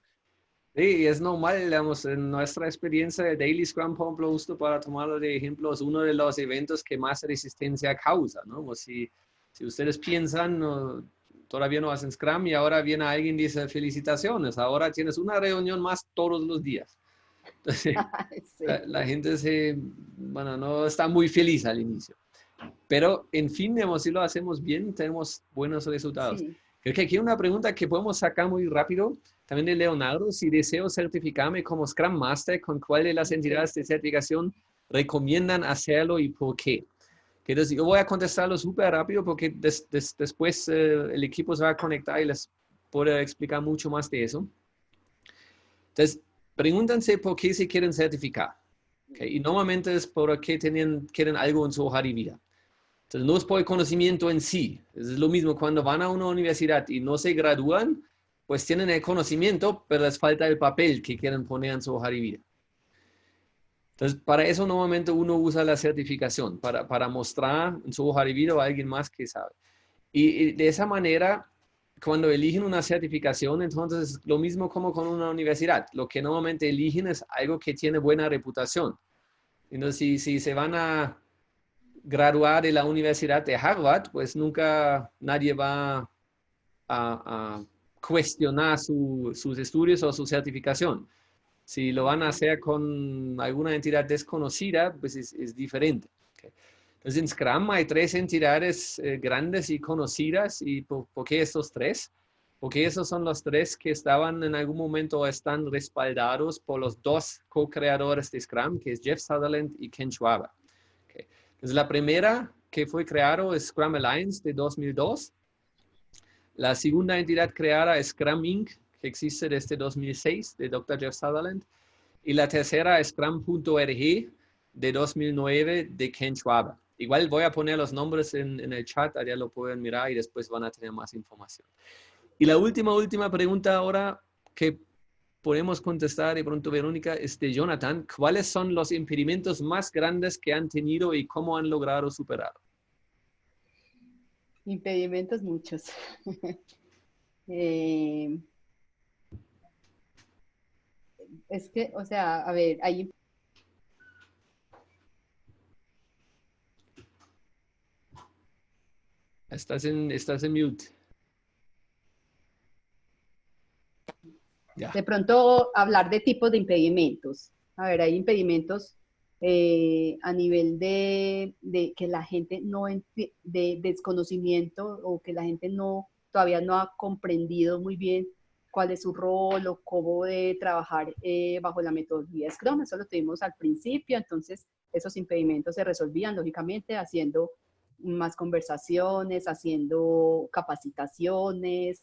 Sí, es normal, digamos, en nuestra experiencia de Daily Scrum, por ejemplo, justo para tomarlo de ejemplo, es uno de los eventos que más resistencia causa, ¿no? O si ustedes piensan, no, todavía no hacen Scrum y ahora viene alguien y dice, felicitaciones, ahora tienes una reunión más todos los días. Entonces, Sí, la gente bueno, no está muy feliz al inicio. Pero, en fin, digamos, si lo hacemos bien, tenemos buenos resultados. sí. Creo que aquí hay una pregunta que podemos sacar muy rápido, también de Leonardo. Si deseo certificarme como Scrum Master, ¿con cuál de las Okay. entidades de certificación recomiendan hacerlo y por qué? Entonces, yo voy a contestarlo súper rápido porque después el equipo se va a conectar y les puedo explicar mucho más de eso. Entonces, pregúntense por qué se quieren certificar. ¿Okay? Y normalmente es porque quieren algo en su hoja de vida. Entonces, no es por el conocimiento en sí. Es lo mismo cuando van a una universidad y no se gradúan, pues tienen el conocimiento, pero les falta el papel que quieren poner en su hoja de vida. Entonces, para eso normalmente uno usa la certificación, para mostrar en su hoja de vida a alguien más que sabe. Y de esa manera, cuando eligen una certificación, entonces es lo mismo como con una universidad. Lo que normalmente eligen es algo que tiene buena reputación. Entonces, si se van a graduar de la Universidad de Harvard, pues nunca nadie va a cuestionar sus estudios o su certificación. Si lo van a hacer con alguna entidad desconocida, pues es diferente. Okay. Entonces, en Scrum hay 3 entidades grandes y conocidas. ¿Y por qué estos 3? Porque esos son los 3 que estaban en algún momento o están respaldados por los 2 co-creadores de Scrum, que es Jeff Sutherland y Ken Schwaber. Okay. Entonces, la primera que fue creado es Scrum Alliance de 2002. La segunda entidad creada es Scrum Inc., que existe desde 2006, de Dr. Jeff Sutherland. Y la tercera es Scrum.org de 2009 de Ken Schwaber. Igual voy a poner los nombres en el chat, allá lo pueden mirar y después van a tener más información. Y la última pregunta ahora que podemos contestar de pronto, Verónica, es de Jonathan. ¿Cuáles son los impedimentos más grandes que han tenido y cómo han logrado superarlo? Impedimentos muchos. Eh, es que, o sea, a ver, Estás en mute. Ya. de pronto hablar de tipos de impedimentos. A ver, hay impedimentos a nivel de que la gente no, de desconocimiento o que la gente todavía no ha comprendido muy bien cuál es su rol o cómo de trabajar bajo la metodología Scrum. Eso lo tuvimos al principio, entonces esos impedimentos se resolvían, lógicamente, haciendo más conversaciones, haciendo capacitaciones,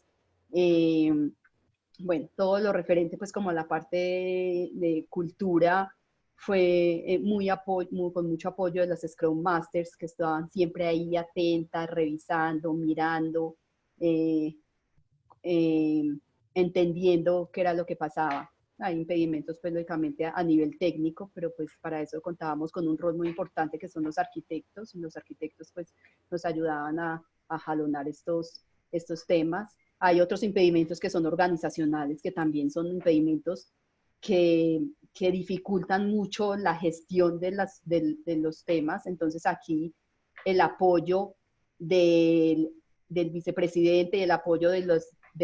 bueno, todo lo referente pues como a la parte de cultura fue con mucho apoyo de las Scrum Masters que estaban siempre ahí atentas, revisando, mirando, entendiendo qué era lo que pasaba. Hay impedimentos, pues, lógicamente a nivel técnico, pero pues para eso contábamos con un rol muy importante que son los arquitectos, y los arquitectos pues nos ayudaban a jalonar estos temas. Hay otros impedimentos que son organizacionales, que también son impedimentos que dificultan mucho la gestión de los temas. Entonces aquí el apoyo del vicepresidente y el apoyo de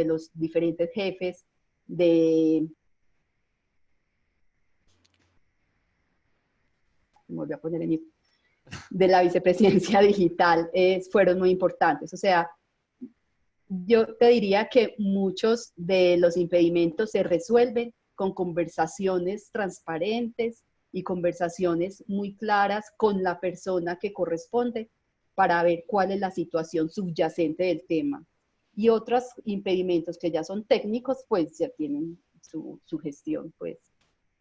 los diferentes jefes me volví a poner de la vicepresidencia digital fueron muy importantes. O sea, yo te diría que muchos de los impedimentos se resuelven con conversaciones transparentes y conversaciones muy claras con la persona que corresponde para ver cuál es la situación subyacente del tema. Y otros impedimentos que ya son técnicos, pues ya tienen su gestión, pues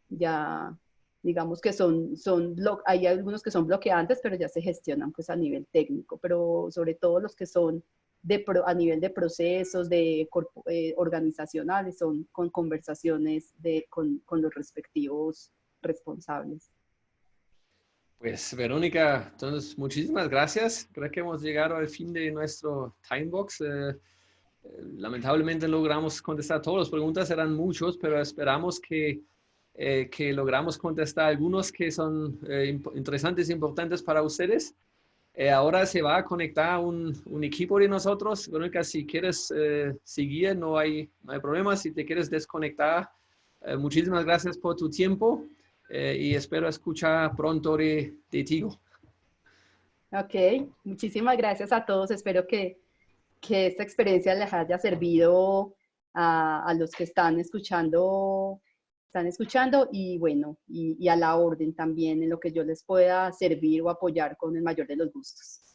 ya digamos que hay algunos que son bloqueantes, pero ya se gestionan pues a nivel técnico, pero sobre todo los que son a nivel de procesos, organizacionales, son con conversaciones con los respectivos responsables. Pues Verónica, entonces muchísimas gracias. Creo que hemos llegado al fin de nuestro Timebox. Lamentablemente logramos contestar todas las preguntas, eran muchos, pero esperamos que logramos contestar algunos que son interesantes e importantes para ustedes. Ahora se va a conectar un equipo de nosotros. Verónica, si quieres seguir, no hay problema. Si te quieres desconectar, muchísimas gracias por tu tiempo y espero escuchar pronto de ti. Ok, muchísimas gracias a todos. Espero que esta experiencia les haya servido a los que están escuchando y bueno, y a la orden también en lo que yo les pueda servir o apoyar con el mayor de los gustos.